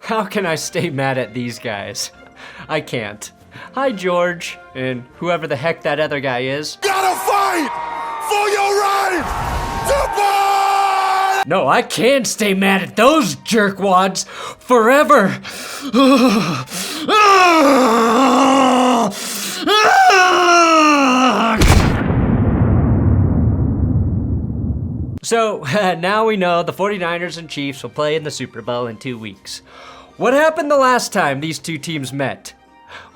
How can I stay mad at these guys? I can't. Hi, George, and whoever the heck that other guy is. Gotta fight for your right to buy! No, I can stay mad at those jerkwads forever. So, now we know the 49ers and Chiefs will play in the Super Bowl in 2 weeks. What happened the last time these two teams met?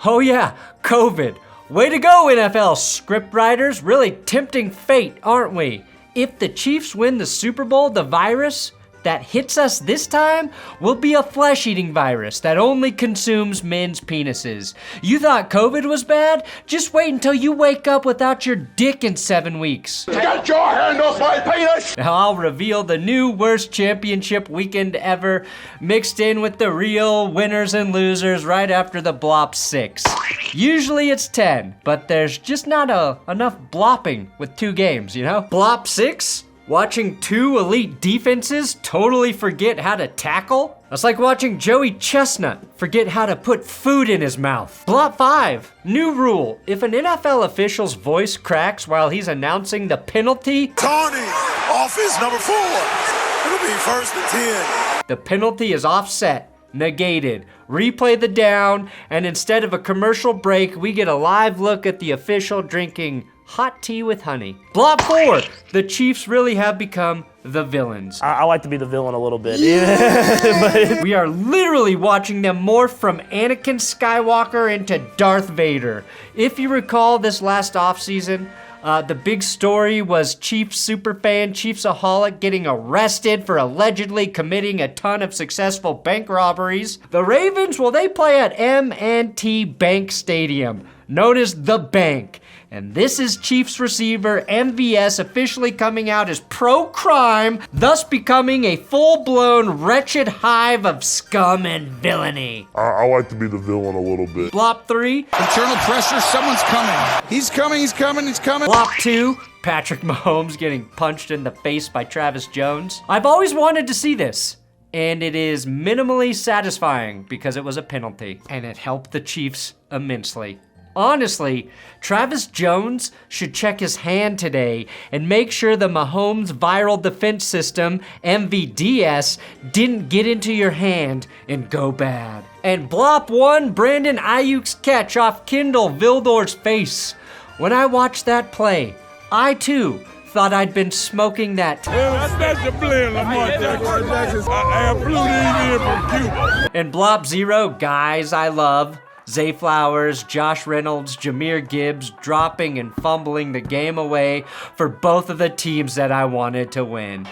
Oh yeah, COVID. Way to go, NFL scriptwriters. Really tempting fate, aren't we? If the Chiefs win the Super Bowl, the virus that hits us this time will be a flesh-eating virus that only consumes men's penises. You thought COVID was bad? Just wait until you wake up without your dick in 7 weeks. Get your hand off my penis! Now I'll reveal the new worst championship weekend ever, mixed in with the real winners and losers right after the Blop 6. Usually it's 10, but there's just not enough blopping with 2 games, you know? Blop 6? Watching 2 elite defenses totally forget how to tackle? That's like watching Joey Chestnut forget how to put food in his mouth. Blop 5, new rule. If an NFL official's voice cracks while he's announcing the penalty, Tony, offense number 4. It'll be 1st and 10. the penalty is offset, negated. Replay the down, and instead of a commercial break, we get a live look at the official drinking hot tea with honey. Blop 4, the Chiefs really have become the villains. I like to be the villain a little bit. But we are literally watching them morph from Anakin Skywalker into Darth Vader. If you recall this last offseason, the big story was Chiefs superfan, Chiefsaholic getting arrested for allegedly committing a ton of successful bank robberies. The Ravens, well, they play at M&T Bank Stadium, known as The Bank. And this is Chiefs receiver MVS officially coming out as pro-crime, thus becoming a full-blown wretched hive of scum and villainy. I like to be the villain a little bit. Blop 3. Internal pressure, someone's coming. He's coming. Blop 2. Patrick Mahomes getting punched in the face by Travis Jones. I've always wanted to see this, and it is minimally satisfying because it was a penalty, and it helped the Chiefs immensely. Honestly, Travis Jones should check his hand today and make sure the Mahomes Viral Defense System, MVDS, didn't get into your hand and go bad. And Blop 1, Brandon Aiyuk's catch off Kendall Vildor's face. When I watched that play, I too thought I'd been smoking that. That's the blend, Lamar Jackson. I flew these in from Cuba. And Blop 0, guys I love. Zay Flowers, Josh Reynolds, Jahmyr Gibbs dropping and fumbling the game away for both of the teams that I wanted to win.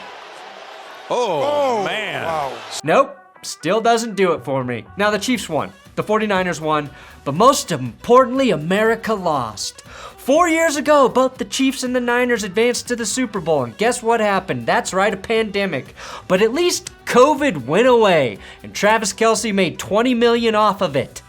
Oh, man. Wow. Nope, still doesn't do it for me. Now the Chiefs won, the 49ers won, but most importantly, America lost. 4 years ago, both the Chiefs and the Niners advanced to the Super Bowl, and guess what happened? That's right, a pandemic. But at least COVID went away, and Travis Kelce made $20 million off of it.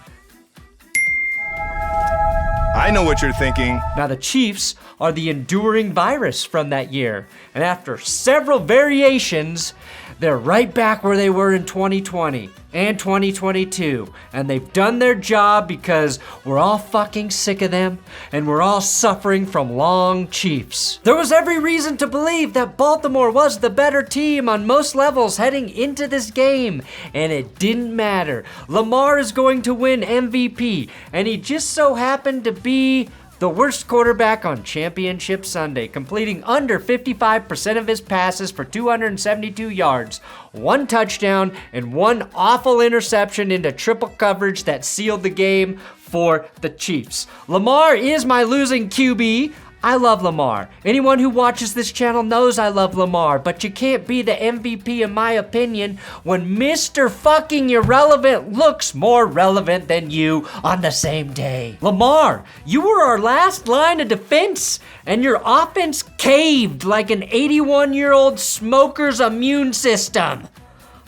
I know what you're thinking. Now the Chiefs are the enduring virus from that year, and after several variations, they're right back where they were in 2020 and 2022, and they've done their job because we're all fucking sick of them, and we're all suffering from long Chiefs. There was every reason to believe that Baltimore was the better team on most levels heading into this game, and it didn't matter. Lamar is going to win MVP, and he just so happened to be the worst quarterback on Championship Sunday, completing under 55% of his passes for 272 yards, 1 touchdown, and 1 awful interception into triple coverage that sealed the game for the Chiefs. Lamar is my losing QB. I love Lamar. Anyone who watches this channel knows I love Lamar, but you can't be the MVP in my opinion when Mr. fucking Irrelevant looks more relevant than you on the same day. Lamar, you were our last line of defense, and your offense caved like an 81-year-old smoker's immune system.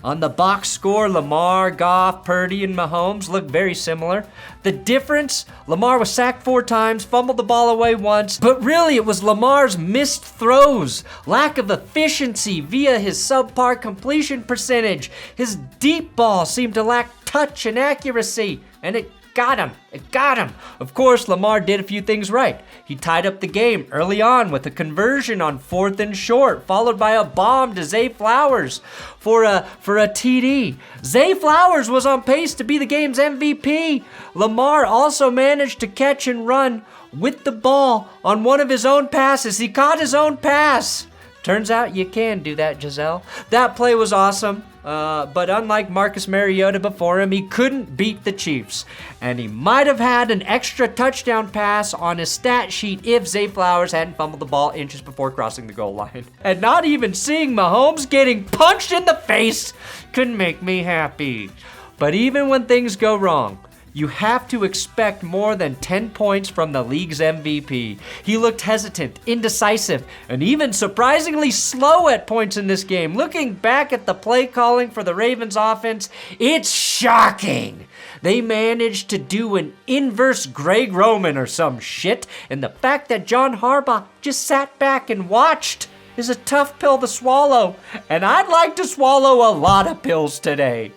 On the box score, Lamar, Goff, Purdy, and Mahomes look very similar. The difference, Lamar was sacked 4 times, fumbled the ball away once, but really it was Lamar's missed throws, lack of efficiency via his subpar completion percentage. His deep ball seemed to lack touch and accuracy, and it got him. It got him. Of course, Lamar did a few things right. He tied up the game early on with a conversion on 4th and short, followed by a bomb to Zay Flowers for a TD. Zay Flowers was on pace to be the game's MVP. Lamar also managed to catch and run with the ball on one of his own passes. He caught his own pass. Turns out you can do that, Giselle. That play was awesome. But unlike Marcus Mariota before him, he couldn't beat the Chiefs. And he might have had an extra touchdown pass on his stat sheet if Zay Flowers hadn't fumbled the ball inches before crossing the goal line. And not even seeing Mahomes getting punched in the face could make me happy. But even when things go wrong, you have to expect more than 10 points from the league's MVP. He looked hesitant, indecisive, and even surprisingly slow at points in this game. Looking back at the play calling for the Ravens offense, it's shocking. They managed to do an inverse Greg Roman or some shit, and the fact that John Harbaugh just sat back and watched is a tough pill to swallow, and I'd like to swallow a lot of pills today.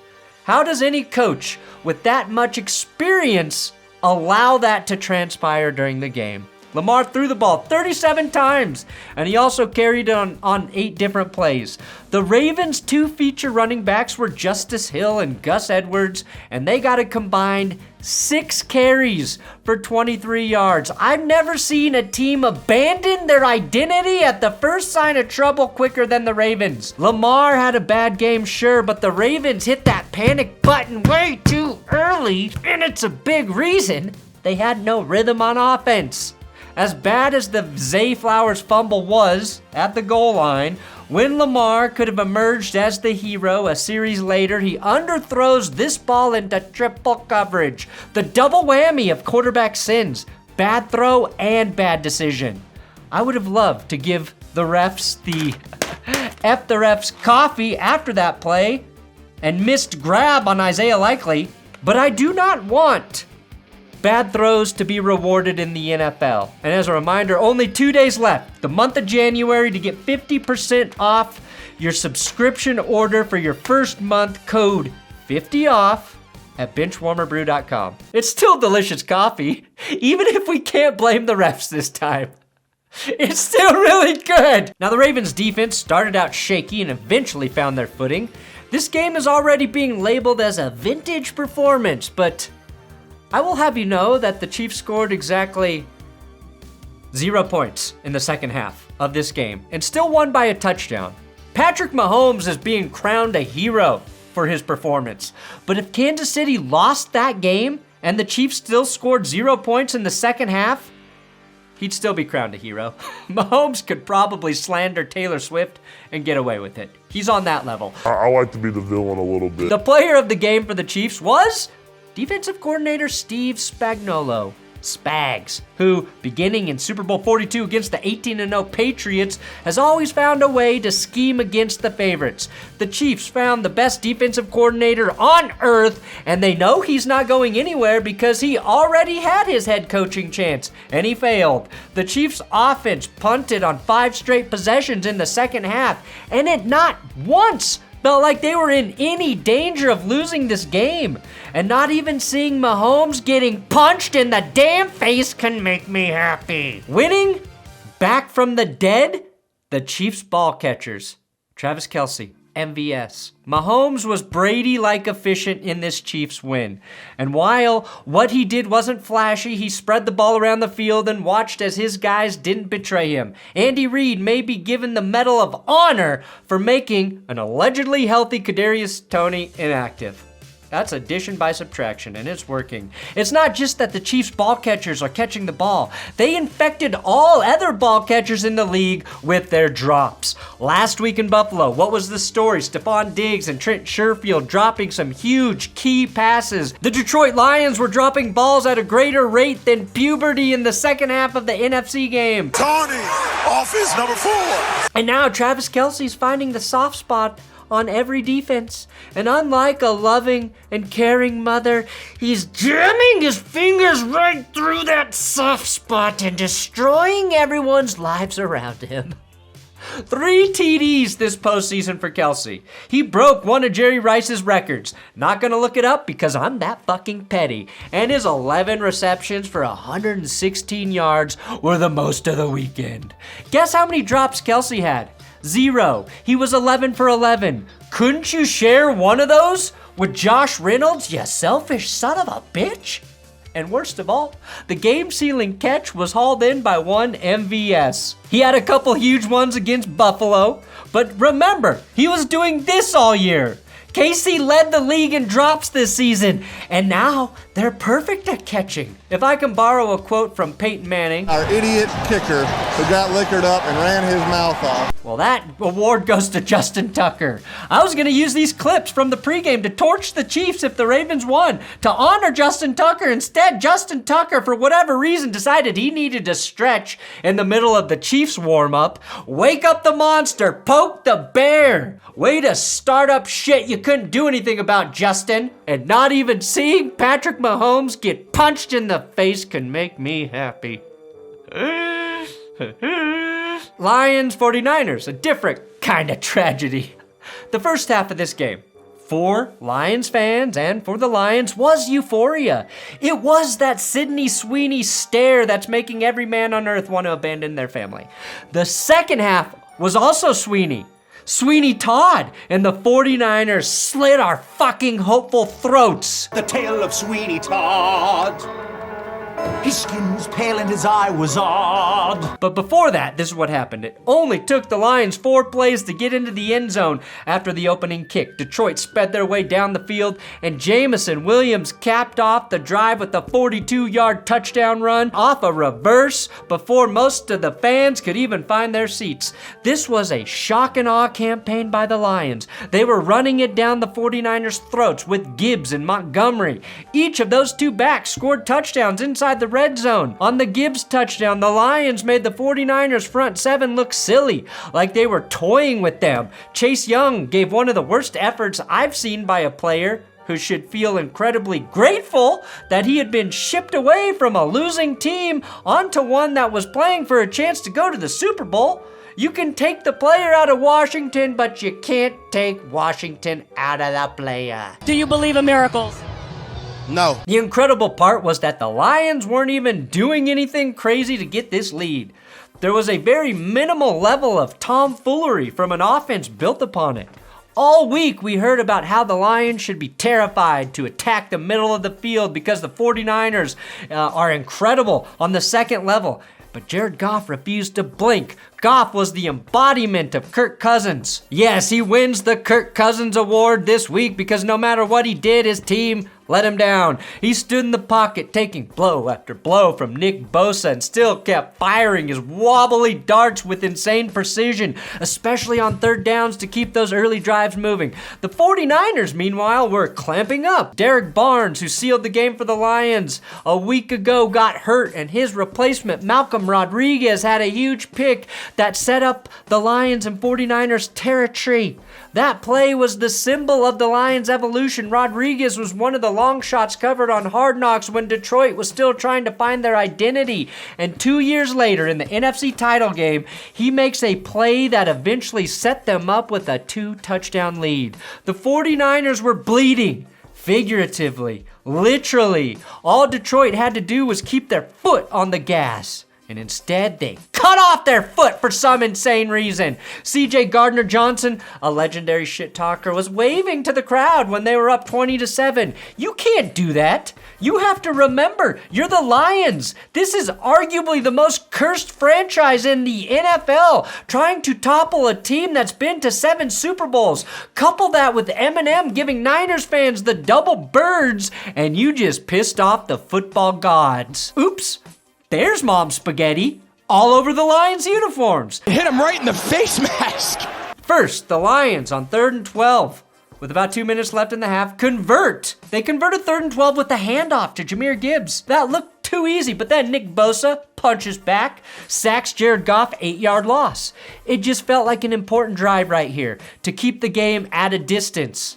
How does any coach with that much experience allow that to transpire during the game? Lamar threw the ball 37 times, and he also carried it on 8 different plays. The Ravens' 2 feature running backs were Justice Hill and Gus Edwards, and they got a combined 6 carries for 23 yards. I've never seen a team abandon their identity at the first sign of trouble quicker than the Ravens. Lamar had a bad game, sure, but the Ravens hit that panic button way too early, and it's a big reason they had no rhythm on offense. As bad as the Zay Flowers fumble was at the goal line, when Lamar could have emerged as the hero a series later, he underthrows this ball into triple coverage. The double whammy of quarterback sins, bad throw and bad decision. I would have loved to give the refs the F the refs coffee after that play and missed grab on Isaiah Likely, but I do not want bad throws to be rewarded in the NFL. And as a reminder, only 2 days left, the month of January, to get 50% off your subscription order for your first month. Code 50OFF at benchwarmerbrew.com. It's still delicious coffee, even if we can't blame the refs this time. It's still really good. Now, the Ravens defense started out shaky and eventually found their footing. This game is already being labeled as a vintage performance, but I will have you know that the Chiefs scored exactly 0 points in the second half of this game and still won by a touchdown. Patrick Mahomes is being crowned a hero for his performance. But if Kansas City lost that game and the Chiefs still scored 0 points in the second half, he'd still be crowned a hero. Mahomes could probably slander Taylor Swift and get away with it. He's on that level. I like to be the villain a little bit. The player of the game for the Chiefs was defensive coordinator Steve Spagnuolo, Spags, who, beginning in Super Bowl 42 against the 18-0 Patriots, has always found a way to scheme against the favorites. The Chiefs found the best defensive coordinator on earth, and they know he's not going anywhere because he already had his head coaching chance, and he failed. The Chiefs' offense punted on 5 straight possessions in the second half, and it not once felt like they were in any danger of losing this game. And not even seeing Mahomes getting punched in the damn face can make me happy. Winning back from the dead, the Chiefs ball catchers, Travis Kelce, MVS. Mahomes was Brady-like efficient in this Chiefs win. And while what he did wasn't flashy, he spread the ball around the field and watched as his guys didn't betray him. Andy Reid may be given the Medal of Honor for making an allegedly healthy Kadarius Toney inactive. That's addition by subtraction, and it's working. It's not just that the Chiefs ball catchers are catching the ball. They infected all other ball catchers in the league with their drops. Last week in Buffalo, what was the story? Stephon Diggs and Trent Sherfield dropping some huge key passes. The Detroit Lions were dropping balls at a greater rate than puberty in the second half of the NFC game. Tony, offense number 4. And now Travis Kelce's finding the soft spot on every defense. And unlike a loving and caring mother, he's jamming his fingers right through that soft spot and destroying everyone's lives around him. 3 TDs this postseason for Kelce. He broke one of Jerry Rice's records. Not gonna look it up because I'm that fucking petty. And his 11 receptions for 116 yards were the most of the weekend. Guess how many drops Kelce had? 0. He was 11 for 11. Couldn't you share one of those with Josh Reynolds, you selfish son of a bitch? And worst of all, the game-sealing catch was hauled in by one MVS. He had a couple huge ones against Buffalo, but remember, he was doing this all year. KC led the league in drops this season, and now they're perfect at catching. If I can borrow a quote from Peyton Manning, our idiot kicker who got liquored up and ran his mouth off. Well, that award goes to Justin Tucker. I was going to use these clips from the pregame to torch the Chiefs if the Ravens won, to honor Justin Tucker. Instead, Justin Tucker, for whatever reason, decided he needed to stretch in the middle of the Chiefs warm-up. Wake up the monster, poke the bear. Way to start up shit you couldn't do anything about, Justin. And not even seeing Patrick Mahomes get punched in the face can make me happy. Lions 49ers, a different kind of tragedy. The first half of this game, for Lions fans and for the Lions, was euphoria. It was that Sidney Sweeney stare that's making every man on earth want to abandon their family. The second half was also Sweeney Todd, and the 49ers slit our fucking hopeful throats. The tale of Sweeney Todd. His skin was pale and his eye was odd. But before that, this is what happened. It only took the Lions 4 plays to get into the end zone after the opening kick. Detroit sped their way down the field, and Jamison Williams capped off the drive with a 42-yard touchdown run off a reverse before most of the fans could even find their seats. This was a shock and awe campaign by the Lions. They were running it down the 49ers' throats with Gibbs and Montgomery. Each of those 2 backs scored touchdowns inside the red zone. On the Gibbs touchdown, the Lions made the 49ers front 7 look silly, like they were toying with them. Chase Young gave one of the worst efforts I've seen by a player who should feel incredibly grateful that he had been shipped away from a losing team onto one that was playing for a chance to go to the Super Bowl. You can take the player out of Washington, but you can't take Washington out of the player. Do you believe in miracles? No. The incredible part was that the Lions weren't even doing anything crazy to get this lead. There was a very minimal level of tomfoolery from an offense built upon it. All week we heard about how the Lions should be terrified to attack the middle of the field because the 49ers are incredible on the second level. But Jared Goff refused to blink. Goff was the embodiment of Kirk Cousins. Yes, he wins the Kirk Cousins Award this week because no matter what he did, his team let him down. He stood in the pocket taking blow after blow from Nick Bosa and still kept firing his wobbly darts with insane precision, especially on third downs to keep those early drives moving. The 49ers, meanwhile, were clamping up. Derek Barnes, who sealed the game for the Lions a week ago, got hurt, and his replacement, Malcolm Rodriguez, had a huge pick that set up the Lions and 49ers territory. That play was the symbol of the Lions' evolution. Rodriguez was one of the long shots covered on Hard Knocks when Detroit was still trying to find their identity. And 2 years later, in the NFC title game, he makes a play that eventually set them up with a 2-touchdown lead. The 49ers were bleeding. Figuratively, literally. All Detroit had to do was keep their foot on the gas. And instead, they cut off their foot for some insane reason. C.J. Gardner-Johnson, a legendary shit talker, was waving to the crowd when they were up 20-7. You can't do that. You have to remember, you're the Lions. This is arguably the most cursed franchise in the NFL, trying to topple a team that's been to 7 Super Bowls. Couple that with Eminem giving Niners fans the double birds, and you just pissed off the football gods. Oops. There's Mom's spaghetti all over the Lions uniforms. Hit him right in the face mask. First, the Lions on 3rd and 12. With about 2 minutes left in the half, convert. They converted 3rd and 12 with the handoff to Jahmyr Gibbs. That looked too easy. But then Nick Bosa punches back, sacks Jared Goff, 8-yard loss. It just felt like an important drive right here to keep the game at a distance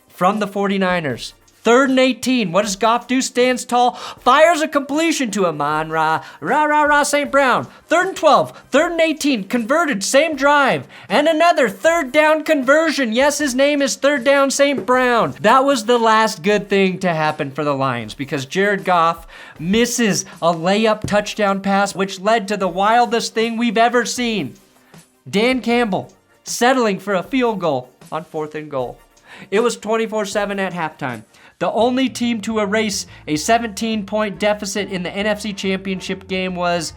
from the 49ers. 3rd and 18. What does Goff do? Stands tall, fires a completion to Amon-Ra St. Brown. 3rd and 12. 3rd and 18. Converted, same drive. And another 3rd down conversion. Yes, his name is 3rd down St. Brown. That was the last good thing to happen for the Lions because Jared Goff misses a layup touchdown pass, which led to the wildest thing we've ever seen. Dan Campbell settling for a field goal on 4th and goal. It was 24-7 at halftime. The only team to erase a 17-point deficit in the NFC Championship game was,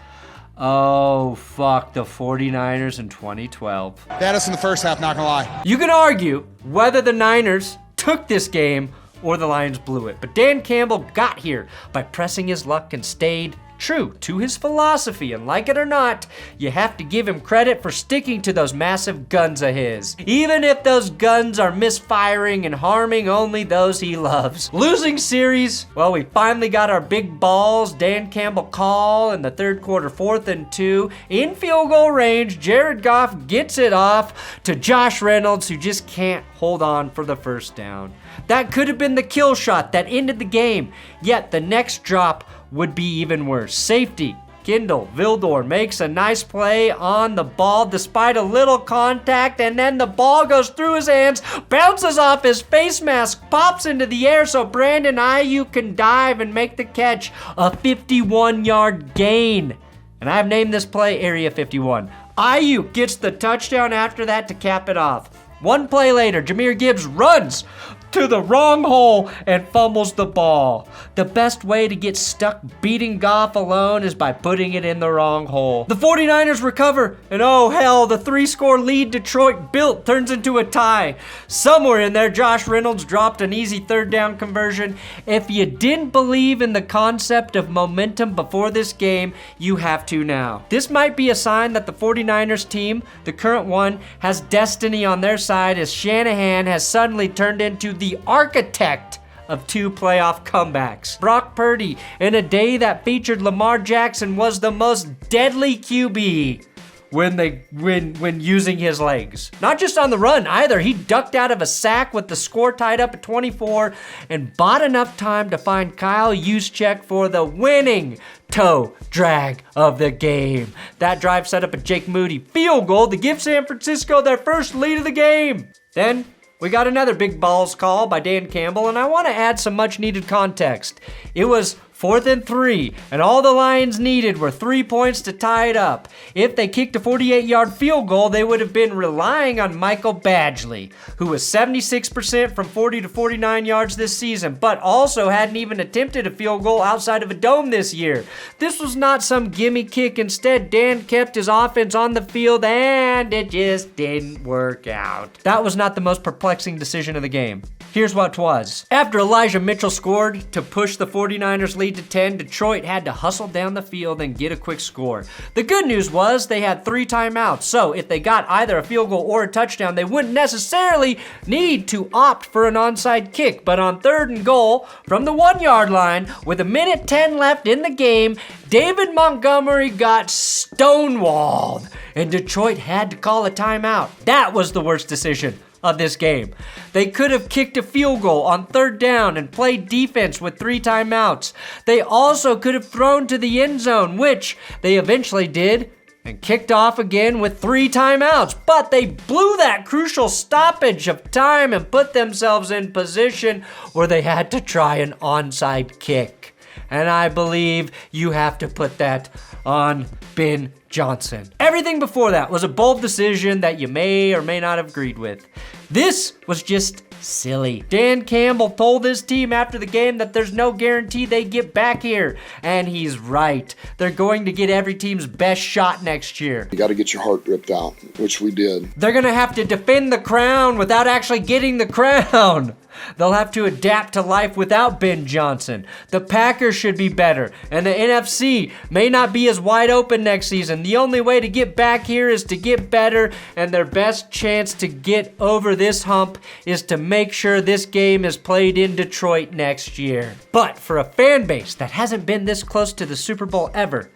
the 49ers in 2012. Had us in the first half, not gonna lie. You can argue whether the Niners took this game or the Lions blew it, but Dan Campbell got here by pressing his luck and stayed true to his philosophy, and like it or not, you have to give him credit for sticking to those massive guns of his, even if those guns are misfiring and harming only those he loves. Losing series, well, we finally got our big balls. Dan Campbell call in the 3rd quarter, 4th and 2, in field goal range. Jared Goff gets it off to Josh Reynolds, who just can't hold on for the 1st down. That could have been the kill shot that ended the game, yet the next drop would be even worse. Safety, Kindle Vildor makes a nice play on the ball despite a little contact, and then the ball goes through his hands, bounces off his face mask, pops into the air so Brandon Aiyuk can dive and make the catch. A 51-yard gain. And I've named this play Area 51. Aiyuk gets the touchdown after that to cap it off. One play later, Jahmyr Gibbs runs to the wrong hole and fumbles the ball. The best way to get stuck beating Goff alone is by putting it in the wrong hole. The 49ers recover, and oh hell, the 3-score lead Detroit built turns into a tie. Somewhere in there, Josh Reynolds dropped an easy 3rd down conversion. If you didn't believe in the concept of momentum before this game, you have to now. This might be a sign that the 49ers team, the current one, has destiny on their side, as Shanahan has suddenly turned into the architect of 2 playoff comebacks. Brock Purdy, in a day that featured Lamar Jackson, was the most deadly QB when using his legs. Not just on the run either. He ducked out of a sack with the score tied up at 24 and bought enough time to find Kyle Juszczyk for the winning toe drag of the game. That drive set up a Jake Moody field goal to give San Francisco their first lead of the game. Then we got another big balls call by Dan Campbell, and I want to add some much needed context. It was 4th and 3, and all the Lions needed were 3 points to tie it up. If they kicked a 48-yard field goal, they would have been relying on Michael Badgley, who was 76% from 40 to 49 yards this season, but also hadn't even attempted a field goal outside of a dome this year. This was not some gimme kick. Instead, Dan kept his offense on the field, and it just didn't work out. That was not the most perplexing decision of the game. Here's what 'twas. After Elijah Mitchell scored to push the 49ers lead to 10, Detroit had to hustle down the field and get a quick score. The good news was they had 3 timeouts, so if they got either a field goal or a touchdown, they wouldn't necessarily need to opt for an onside kick. But on 3rd and goal from the 1-yard line, with 1:10 left in the game, David Montgomery got stonewalled, and Detroit had to call a timeout. That was the worst decision of this game. They could have kicked a field goal on 3rd down and played defense with 3 timeouts. They also could have thrown to the end zone, which they eventually did, and kicked off again with 3 timeouts. But they blew that crucial stoppage of time and put themselves in position where they had to try an onside kick. And I believe you have to put that on Ben Johnson. Everything before that was a bold decision that you may or may not have agreed with. This was just silly. Dan Campbell told his team after the game that there's no guarantee they get back here, and he's right. They're going to get every team's best shot next year. You got to get your heart ripped out, which we did. They're going to have to defend the crown without actually getting the crown. They'll have to adapt to life without Ben Johnson. The Packers should be better, and the NFC may not be as wide open next season. The only way to get back here is to get better, and their best chance to get over this hump is to make sure this game is played in Detroit next year. But for a fan base that hasn't been this close to the Super Bowl ever,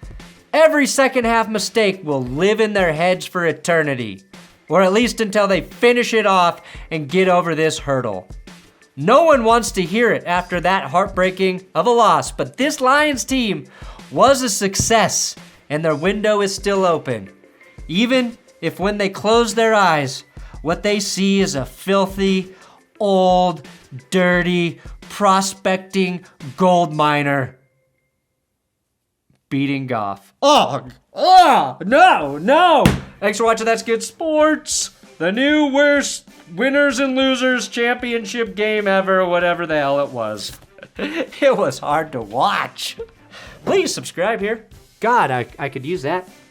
every second half mistake will live in their heads for eternity, or at least until they finish it off and get over this hurdle. No one wants to hear it after that heartbreaking of a loss, but this Lions team was a success, and their window is still open. Even if when they close their eyes, what they see is a filthy, old, dirty, prospecting gold miner beating Goff. No. Thanks for watching That's Good Sports. The new worst winners and losers championship game ever, whatever the hell it was. It was hard to watch. Please subscribe here. God, I could use that.